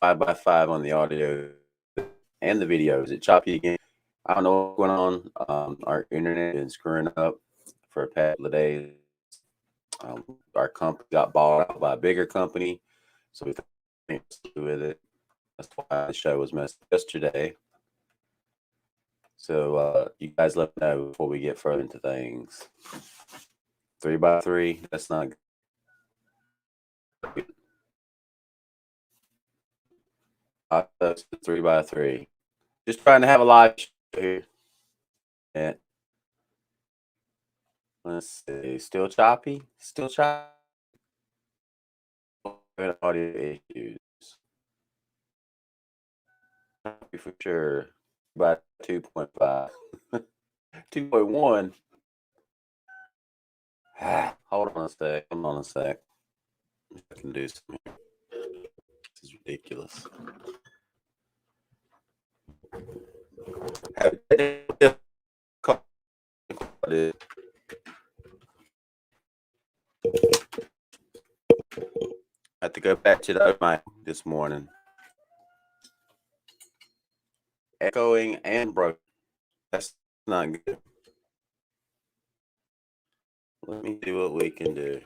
5x5 on the audio and the video. Is it choppy again? I don't know what's going on. Our internet is screwing up for a couple of days. Our company got bought out by a bigger company, so we think to do with it. That's why the show was messed up yesterday. So you guys let me know before we get further into things. 3x3, that's not good. 3x3. Just trying to have a live show here. And let's see, still choppy? Still choppy? Audio issues. Choppy for sure. By 2.5. 2.1. Hold on a sec. Hold on a sec. I can do something here. This is ridiculous. I have to go back to the mic this morning. Echoing and broken. That's not good. Let me see what we can do.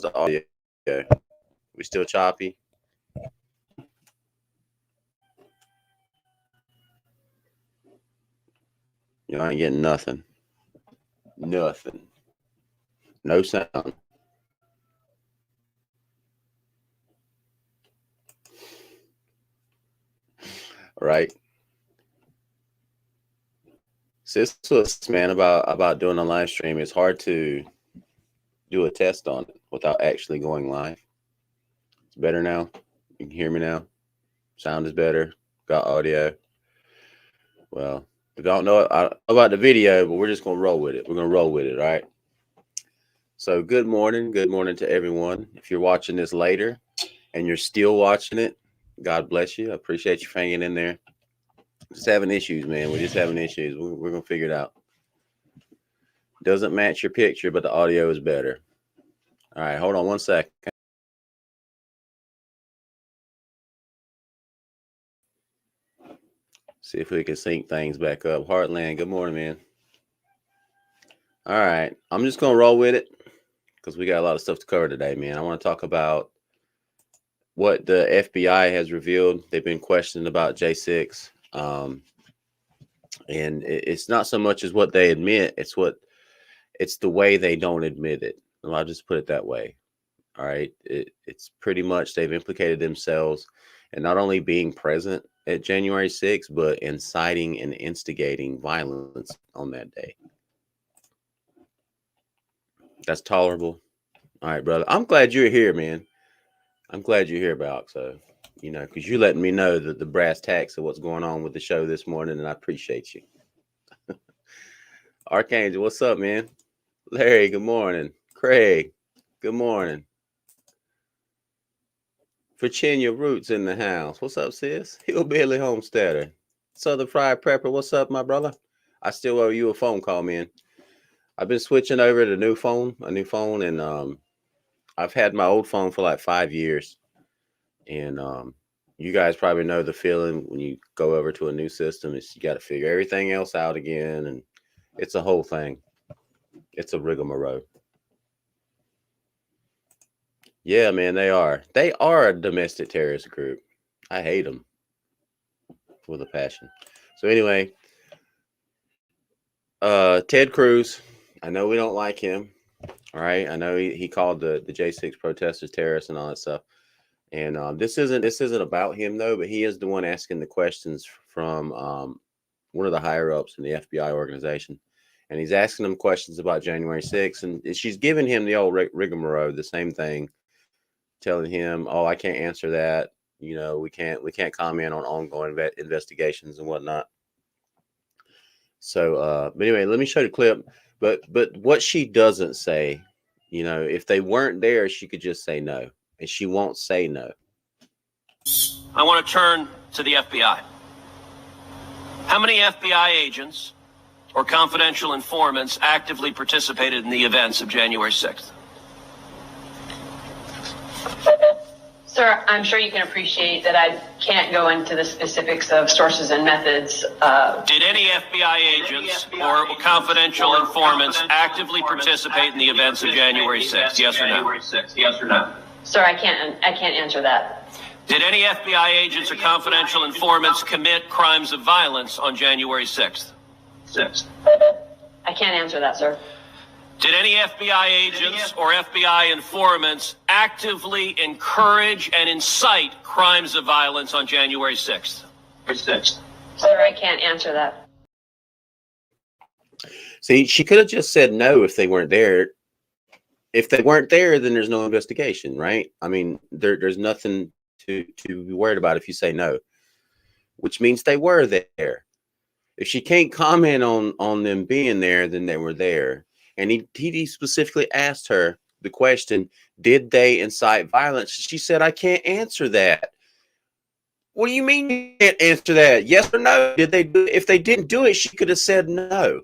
The audio. We still choppy? You ain't getting nothing. Nothing. No sound. Right? So this was, man, about doing a live stream. It's hard to do a test on it without actually going live. It's better now. You can hear me now. Sound is better. Got audio. Well, if you don't know about the video, but we're just going to roll with it. We're going to roll with it, all right? So good morning. Good morning to everyone. If you're watching this later and you're still watching it, God bless you. I appreciate you hanging in there. Just having issues, man. We're just having issues. We're going to figure it out. Doesn't match your picture, but the audio is better. All right, hold on one second. See if we can sync things back up. Heartland, good morning, man. All right, I'm just going to roll with it because we got a lot of stuff to cover today, man. I want to talk about what the FBI has revealed. They've been questioned about J6. And it's not so much as what they admit, it's the way they don't admit it. And I'll just put it that way. All right. It's pretty much they've implicated themselves in not only being present at January 6th, but inciting and instigating violence on that day. That's tolerable. All right, brother. I'm glad you're here, man. I'm glad you're here, Balk. So, because you're letting me know that the brass tacks of what's going on with the show this morning, and I appreciate you. Archangel, what's up, man? Larry, good morning. Craig, good morning. Virginia Roots in the house. What's up, sis? Hillbilly Homesteader. Southern Fried Prepper. What's up, my brother? I still owe you a phone call, man. I've been switching over to a new phone, and I've had my old phone for like 5 years. And you guys probably know the feeling when you go over to a new system. Is you got to figure everything else out again, and it's a whole thing. It's a rigmarole. Yeah, man, they are. They are a domestic terrorist group. I hate them with a passion. So anyway, Ted Cruz. I know we don't like him. All right, I know he called the J6 protesters terrorists and all that stuff. And this isn't about him though, but he is the one asking the questions from one of the higher ups in the FBI organization, and he's asking them questions about January 6th, and she's giving him the old rigmarole, the same thing, telling him, "Oh, I can't answer that. You know, we can't comment on ongoing investigations and whatnot." So, but anyway, let me show the clip. But what she doesn't say, you know, if they weren't there, she could just say no, and she won't say no. I want to turn to the FBI. How many FBI agents or confidential informants actively participated in the events of January 6th? Sir, I'm sure you can appreciate that I can't go into the specifics of sources and methods. Did any FBI agents or confidential informants actively participate in the events of January 6th? Yes or no? Yes or no? Sir, I can't answer that. Did any FBI agents or confidential informants commit crimes of violence on January 6th? I can't answer that, sir. Did any FBI agents or FBI informants actively encourage and incite crimes of violence on January 6th? Sir, I can't answer that. See, she could have just said no if they weren't there. If they weren't there, then there's no investigation, right? I mean, there's nothing to be worried about if you say no, which means they were there. If she can't comment on them being there, then they were there. And he specifically asked her the question, did they incite violence? She said, I can't answer that. What do you mean you can't answer that? Yes or no? Did they do it? If they didn't do it, she could have said no,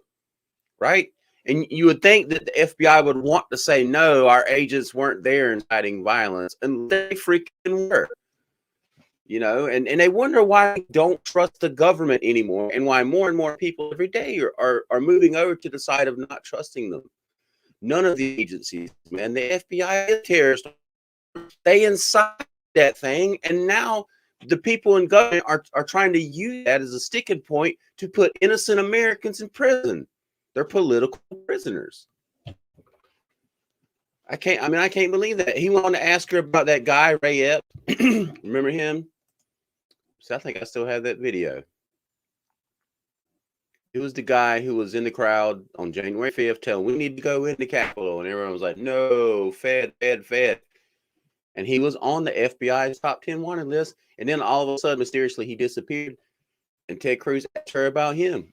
right? And you would think that the FBI would want to say, no, our agents weren't there inciting violence. And they freaking were. You know, and they wonder why they don't trust the government anymore, and why more and more people every day are moving over to the side of not trusting them. None of the agencies, man, the FBI is terrorists. They incite that thing, and now the people in government are trying to use that as a sticking point to put innocent Americans in prison. They're political prisoners. I can't believe that. He wanted to ask her about that guy, Ray Epps. Remember him? So I think I still have that video. It was the guy who was in the crowd on January 5th telling we need to go in the Capitol. And everyone was like, no, Fed. And he was on the FBI's top 10 wanted list. And then all of a sudden, mysteriously, he disappeared. And Ted Cruz asked her about him.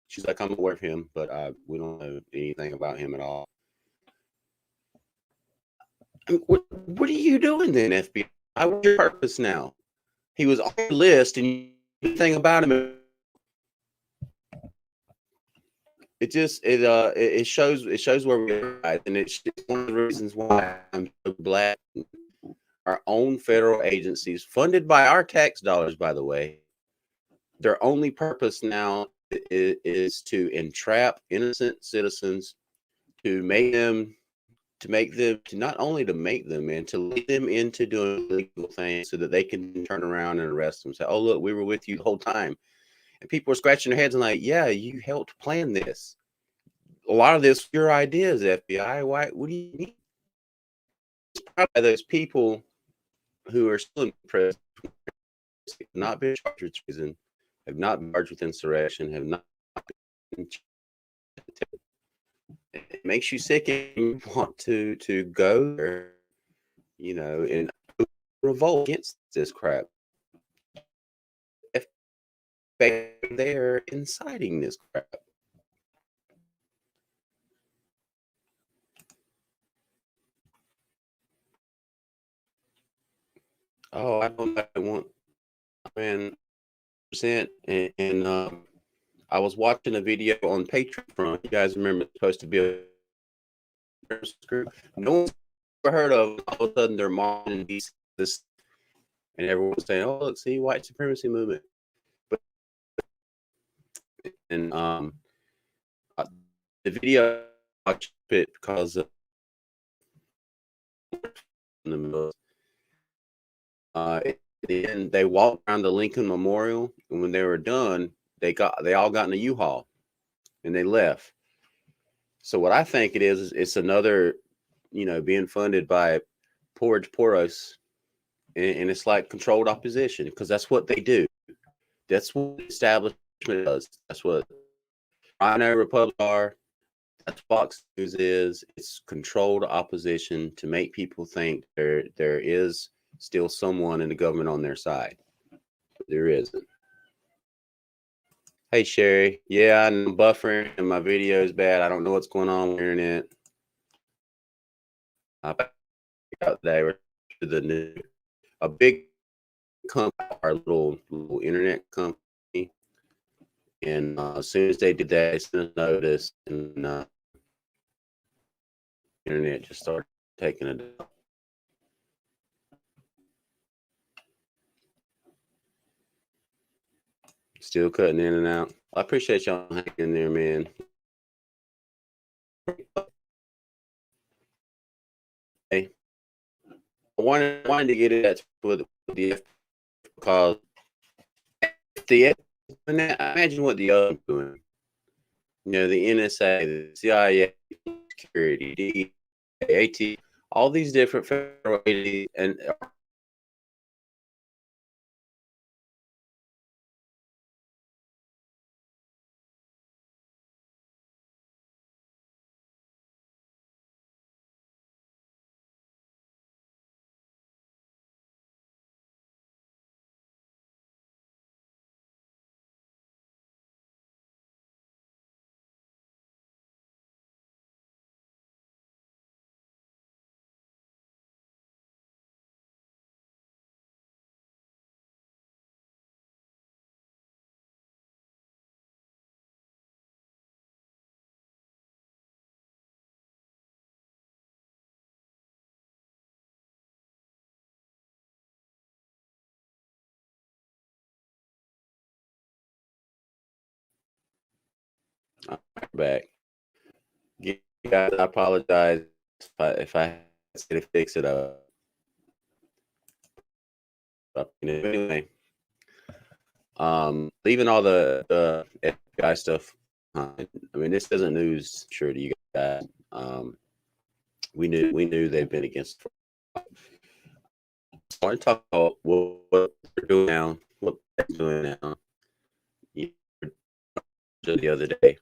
She's like, I'm aware of him, but we don't know anything about him at all. I mean, what are you doing then, FBI? What's your purpose now? He was on your list, and you knew anything about him. It shows where we are at, and it's one of the reasons why I'm so glad our own federal agencies, funded by our tax dollars, by the way, their only purpose now is to entrap innocent citizens, to not only to make them and to lead them into doing illegal things so that they can turn around and arrest them. Say, oh, look, we were with you the whole time. And people are scratching their heads and like, yeah, you helped plan this. A lot of this, your ideas, FBI. Why? What do you mean? It's probably those people who are still in prison, have not been charged with treason, have not been charged with insurrection, have not been. It makes you sick and you want to go there, you know, and revolt against this crap. If they're inciting this crap. Oh, I don't want man percent and I was watching a video on Patreon. You guys remember it's supposed to be a group. No one's ever heard of them. All of a sudden they're marching this and everyone's saying, "Oh, look, see, white supremacy movement." But and the video I watched it because of in the middle. Then they walked around the Lincoln Memorial, and when they were done, they all got in a U-Haul and they left. So what I think it is it's another, being funded by George Soros, and it's like controlled opposition because that's what they do. That's what the establishment does. That's what Rhino Republic are. That's Fox News is. It's controlled opposition to make people think there is still someone in the government on their side. There isn't. Hey, Sherry. Yeah, I'm buffering and my video is bad. I don't know what's going on with the internet. I out there to the new, a big company, our little internet company. And as soon as they did that, they sent a notice and internet just started taking it down. Still cutting in and out. I appreciate y'all hanging in there, man. Hey, I wanted to get it with the because the imagine what the other doing. The NSA, the CIA, security, DAT, all these different federal agencies and back. Guys, I apologize if I said to fix it up. Anyway, leaving all the FBI stuff. I mean, this isn't news, sure, to you guys. We knew they've been against. I want to talk about what they're doing now. What they're doing now. The other day,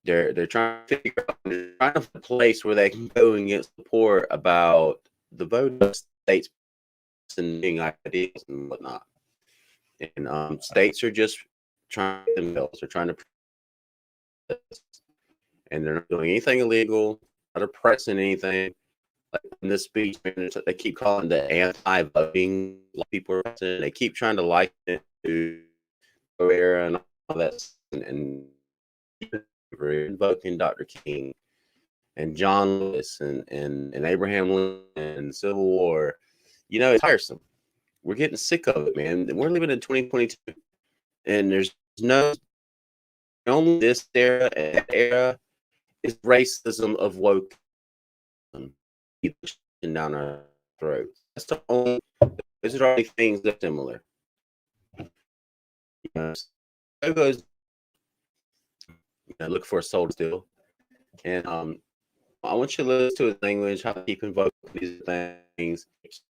they're trying to figure out, they're trying to find a place where they can go and get support about the vote of states and being ideas and whatnot. And states are just trying themselves. They're trying to, and they're not doing anything illegal, not oppressing anything. Like in this speech, they keep calling the anti-voting people are pressing. They keep trying to liken it to era and all that, and invoking Dr. King and John Lewis and Abraham Lincoln and the Civil War. It's tiresome. We're getting sick of it, man. We're living in 2022, and there's no only this era and that era is racism of woke down our throats. That's the only. Those are the only things that are similar. So goes. Look for a soul still, and I want you to listen to his language, how to keep invoking these things.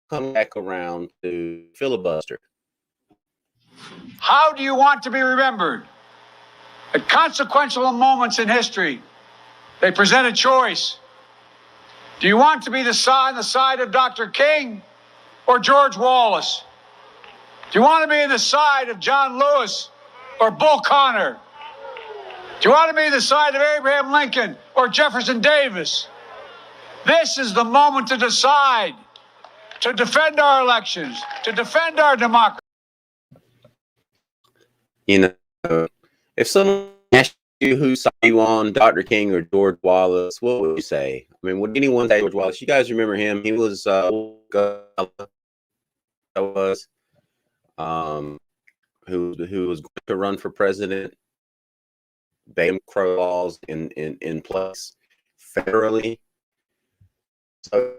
Come back around to filibuster. How do you want to be remembered? At consequential moments in history, they present a choice. Do you want to be on the side of Dr. King or George Wallace? Do you want to be on the side of John Lewis or Bull Connor? Do you want to be on the side of Abraham Lincoln or Jefferson Davis? This is the moment to decide. to defend our elections, to defend our democracy. You know, if someone asked you who saw you on, Dr. King or George Wallace, what would you say? I mean, would anyone say George Wallace? You guys remember him? He was who was going to run for president. Jim Crow laws in place federally. So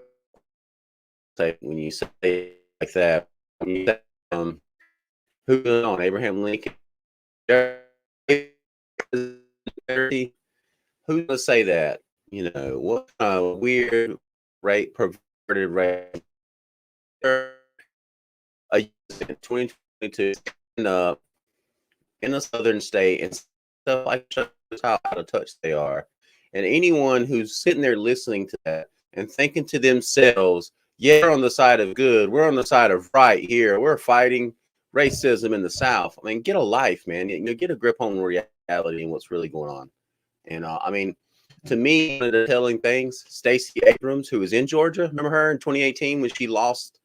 when you say like that, when you say, who's going on? Abraham Lincoln? Who's going to say that? You know, what kind of weird, perverted rape? A 2022 up in a southern state and stuff like shows how out of touch they are. And anyone who's sitting there listening to that and thinking to themselves, yeah, we're on the side of good, we're on the side of right here, we're fighting racism in the South. I mean, get a life, man. You know, get a grip on reality and what's really going on. And I mean, to me, one of the telling things, Stacey Abrams, who was in Georgia, remember her in 2018 when she lost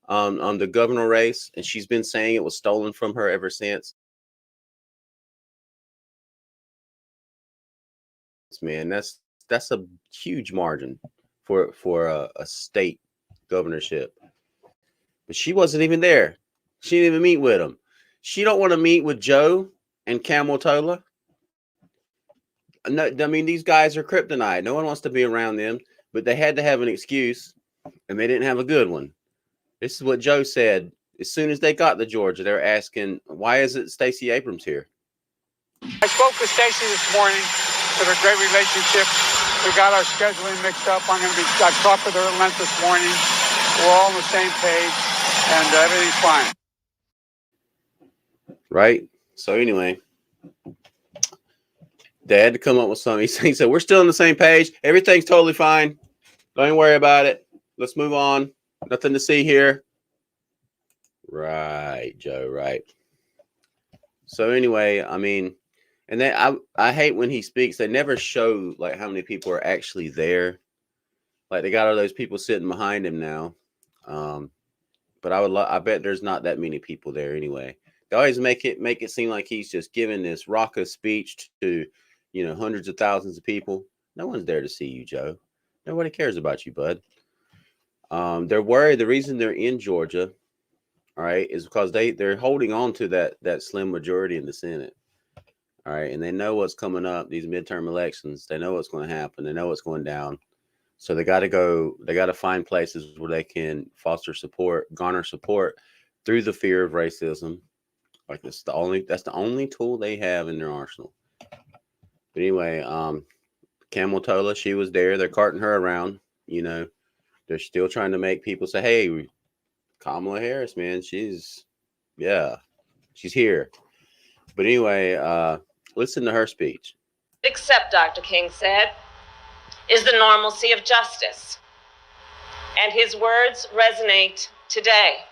on the governor race, and she's been saying it was stolen from her ever since. Man, that's a huge margin for a state governorship. But she wasn't even there. She didn't even meet with him. She don't want to meet with Joe and Camel Tola. No, I mean, these guys are kryptonite. No one wants to be around them, but they had to have an excuse, and they didn't have a good one. This is what Joe said. As soon as they got to Georgia, they're asking, why isn't Stacey Abrams here? I spoke with Stacey this morning. It's a great relationship. We got our scheduling mixed up. I talked with her at length this morning. We're all on the same page, and everything's fine. Right? So anyway, they had to come up with something. He said, we're still on the same page. Everything's totally fine. Don't even worry about it. Let's move on. Nothing to see here. Right, Joe, right. So anyway, I mean, and then I hate when he speaks, they never show like how many people are actually there. Like they got all those people sitting behind him now. But I bet there's not that many people there anyway. They always make it seem like he's just giving this raucous speech to, you know, hundreds of thousands of people. No one's there to see you, Joe. Nobody cares about you, bud. They're worried. The reason they're in Georgia, all right, is because they're holding on to that slim majority in the Senate. All right, and they know what's coming up, these midterm elections. They know what's going to happen. They know what's going down. So they got to find places where they can foster support, garner support through the fear of racism. Like that's the only tool they have in their arsenal. But anyway, Camel Tola, she was there. They're carting her around, you know. They're still trying to make people say, hey, Kamala Harris, man, she's here. But anyway, listen to her speech. Except, Dr. King said, is the normalcy of justice. And his words resonate today.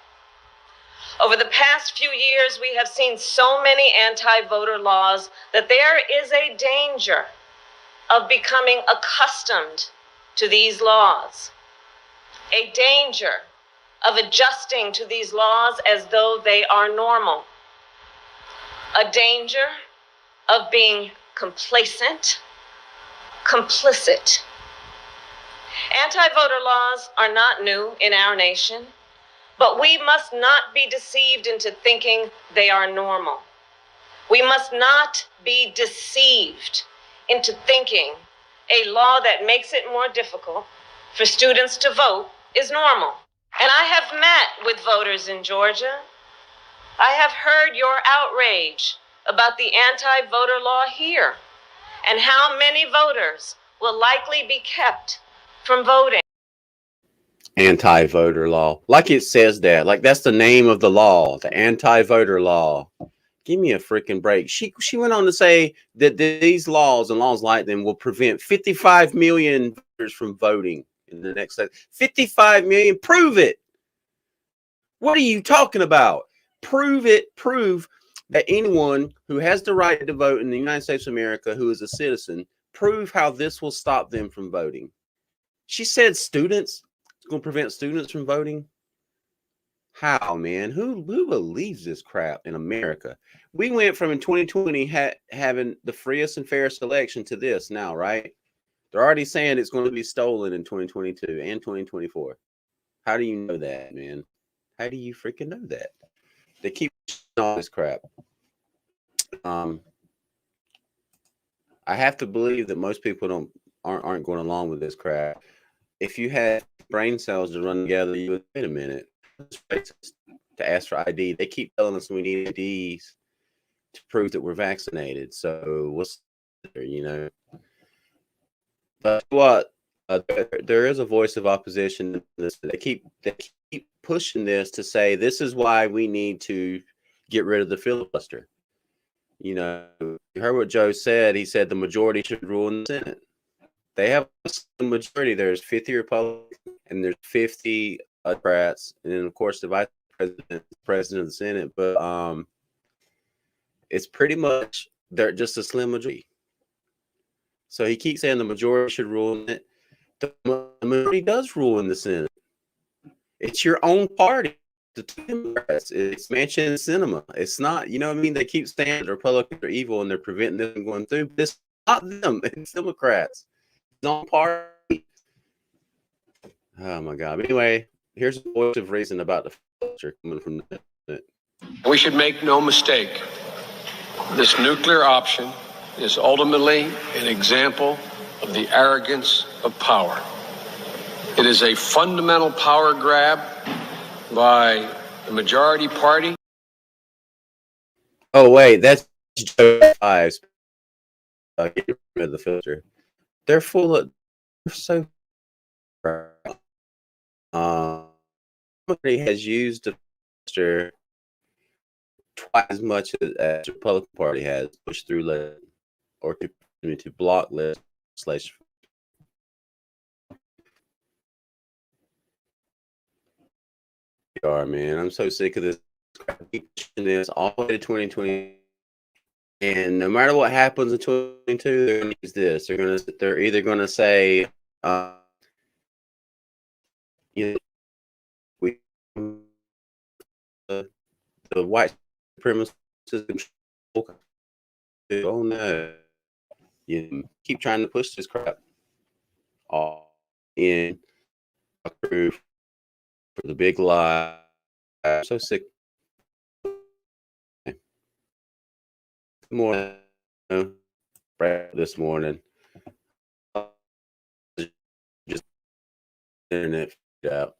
Over the past few years, we have seen so many anti-voter laws that there is a danger of becoming accustomed to these laws. A danger of adjusting to these laws as though they are normal. A danger of being complacent, complicit. Anti-voter laws are not new in our nation, but we must not be deceived into thinking they are normal. We must not be deceived into thinking a law that makes it more difficult for students to vote is normal. And I have met with voters in Georgia. I have heard your outrage about the anti-voter law here and how many voters will likely be kept from voting. Anti-voter law. Like it says that. Like that's the name of the law, the anti-voter law. Give me a freaking break. She went on to say that these laws and laws like them will prevent 55 million voters from voting in the next 55 million. Prove it. What are you talking about? Prove it. Prove that anyone who has the right to vote in the United States of America, who is a citizen, prove how this will stop them from voting. She said students, it's going to prevent students from voting. How, man? Who believes this crap in America? We went from in 2020 having the freest and fairest election to this now, right? They're already saying it's going to be stolen in 2022 and 2024. How do you know that, man? How do you freaking know that? They keep all this crap. I have to believe that most people aren't going along with this crap. If you had brain cells to run together, you would wait a minute to ask for ID. They keep telling us we need IDs to prove that we're vaccinated. So what's there, you know? But what? There is a voice of opposition. They keep pushing this to say this is why we need to get rid of the filibuster. You know, you heard what Joe said. He said the majority should rule in the Senate. They have a majority. There's 50 Republicans and there's 50 Democrats, and then of course the vice president of the Senate. But it's pretty much they're just a slim majority. So he keeps saying the majority should rule in it. The majority does rule in the Senate. It's your own party. The Democrats. It's Manchin and Sinema. It's not, you know what I mean? They keep saying the Republicans are evil and they're preventing them from going through. But it's not them. It's Democrats. It's own party. Oh my God. But anyway, here's a voice of reason about the future coming from the Senate. We should make no mistake. This nuclear option is ultimately an example of the arrogance of power. It is a fundamental power grab by the majority party. Oh, wait, that's Joe Fives. Get rid of the filter. They're full of, they're so somebody has used the filter twice as much as the Republican Party has pushed through or to block legislation. Man, I'm so sick of this. Keep pushing this all the way to 2020, and no matter what happens in 2022, they're going to use this. They're either going to say, you know, we the white supremacists. Oh no, you keep trying to push this crap all in proof for the big lie. I'm so sick. More this morning. Just internet out.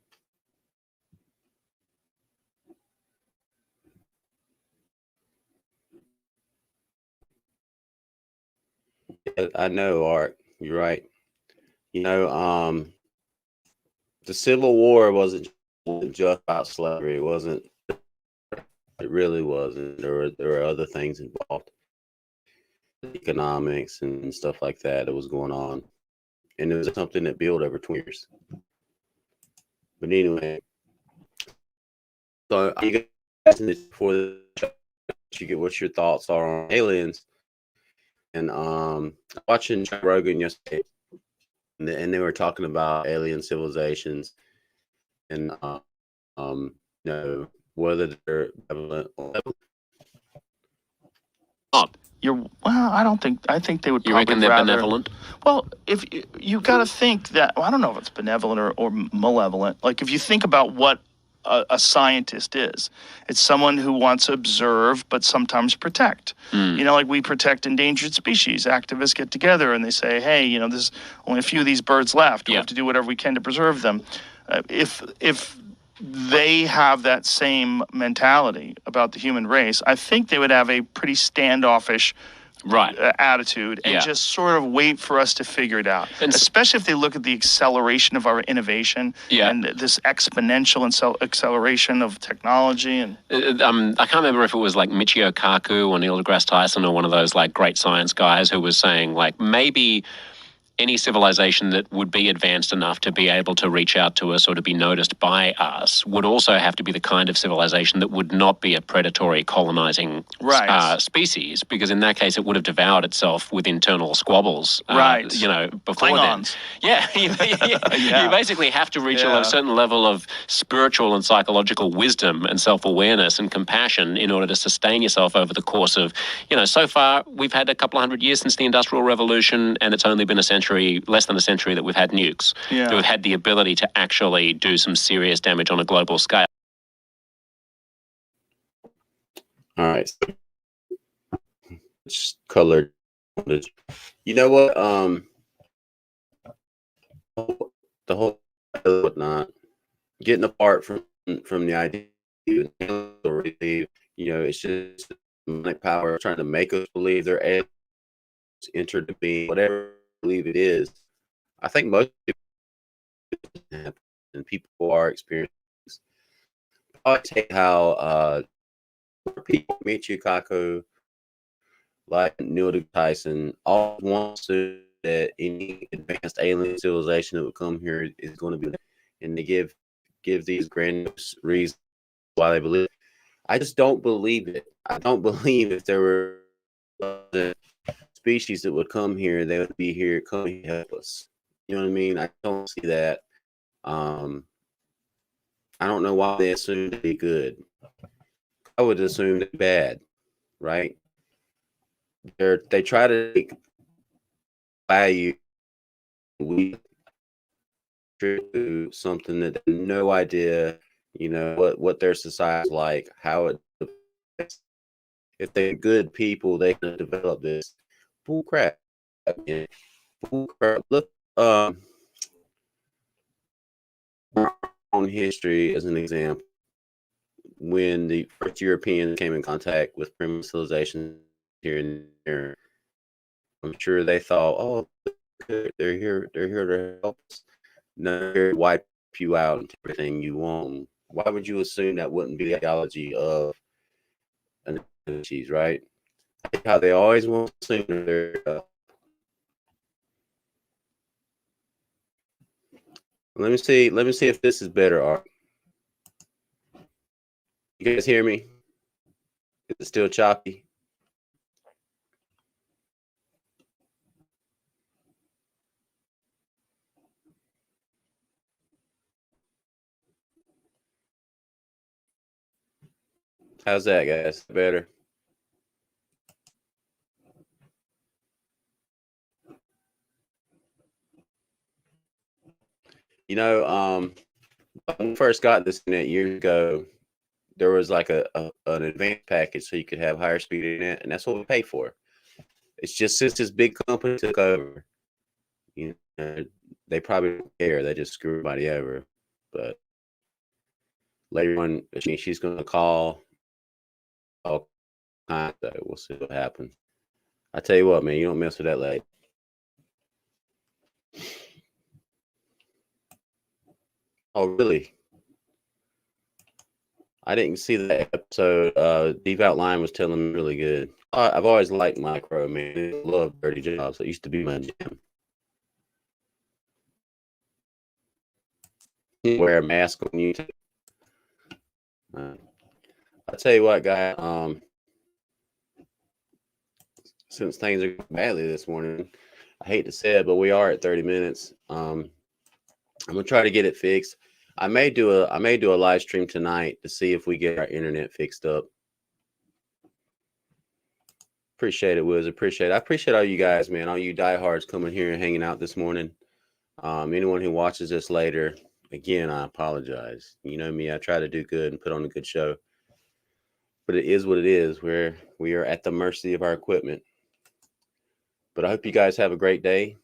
I know, Art. You're right. You know, the Civil War wasn't just about slavery. It wasn't. It really wasn't. There were other things involved, economics and stuff like that was going on, and it was something that built over 20 years. But anyway, so you guys before you get what your thoughts are on aliens, and watching Joe Rogan yesterday, and they were talking about alien civilizations, and you know, whether they're benevolent or not. I think they would. You reckon they're benevolent? Well, if you got to think that, well, I don't know if it's benevolent or malevolent. Like if you think about what a scientist is, it's someone who wants to observe but sometimes protect. You know, like we protect endangered species. Activists get together and they say, hey, you know, there's only a few of these birds left. We have to do whatever we can to preserve them. If they have that same mentality about the human race, I think they would have a pretty standoffish attitude and just sort of wait for us to figure it out. And especially if they look at the acceleration of our innovation and this exponential acceleration of technology. And I can't remember if it was like Michio Kaku or Neil deGrasse Tyson or one of those like great science guys who was saying like maybe any civilization that would be advanced enough to be able to reach out to us or to be noticed by us would also have to be the kind of civilization that would not be a predatory colonizing species, because in that case it would have devoured itself with internal squabbles. Before Klingons. then. You basically have to reach a certain level of spiritual and psychological wisdom and self-awareness and compassion in order to sustain yourself over the course of, so far we've had a couple of hundred years since the Industrial Revolution, and it's only been less than a century that we've had nukes. That we've had the ability to actually do some serious damage on a global scale. All right. It's colored. You know what? The whole whatnot, getting apart from the idea, it's just demonic power trying to make us believe they're able to enter the being, whatever I believe it is. I think most people and people are experiencing. I take how people, Michio Kaku, like Neil deGrasse Tyson, all wants to that any advanced alien civilization that would come here is going to be, and they give these grandiose reasons why they believe. I just don't believe it. I don't believe if there were species that would come here, they would be here coming to help us. You know what I mean? I don't see that. I don't know why they assume to be good. I would assume they're bad, right? They try to take value to something that they have no idea, what their society is like, how it. If they're good people, they can develop this. Bull crap. Bull crap. Look, on history as an example, when the first Europeans came in contact with primitive civilization here and there, I'm sure they thought, "Oh, they're here to help us. No, they're here to wipe you out and everything you want." Why would you assume that wouldn't be the ideology of an species, right? How they always want to assume they're. Let me see if this is better, Art. You guys hear me? Is it still choppy? How's that, guys? Better? When we first got this internet years ago, there was like an advanced package so you could have higher speed internet, and that's what we pay for. It's just since this big company took over, they probably don't care. They just screw everybody over. But later on, she's going to call all kinds of it. We'll see what happens. I tell you what, man, you don't mess with that lady. Oh, really? I didn't see that episode. Deep Outline was telling me really good. I've always liked Micro, man. I love dirty jobs. It used to be my jam. Wear a mask on YouTube. I'll tell you what, guy. Since things are badly this morning, I hate to say it, but we are at 30 minutes. I'm gonna try to get it fixed. I may do a live stream tonight to see if we get our internet fixed up. Appreciate it, Wiz. Appreciate it. I appreciate all you guys, man. All you diehards coming here and hanging out this morning. Anyone who watches this later, again, I apologize. You know me, I try to do good and put on a good show. But it is what it is. We are at the mercy of our equipment. But I hope you guys have a great day.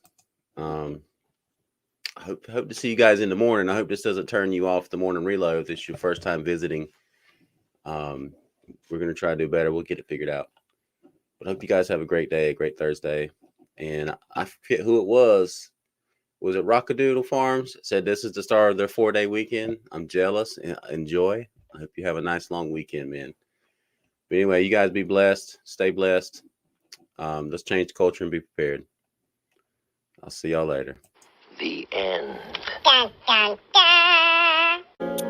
I hope to see you guys in the morning. I hope this doesn't turn you off the morning reload if it's your first time visiting. We're going to try to do better. We'll get it figured out. But I hope you guys have a great day, a great Thursday. And I forget who it was. Was it Rockadoodle Farms? Said this is the start of their 4-day weekend. I'm jealous. Enjoy. I hope you have a nice long weekend, man. But anyway, you guys be blessed. Stay blessed. Let's change the culture and be prepared. I'll see y'all later. The end. Dun, dun, dun.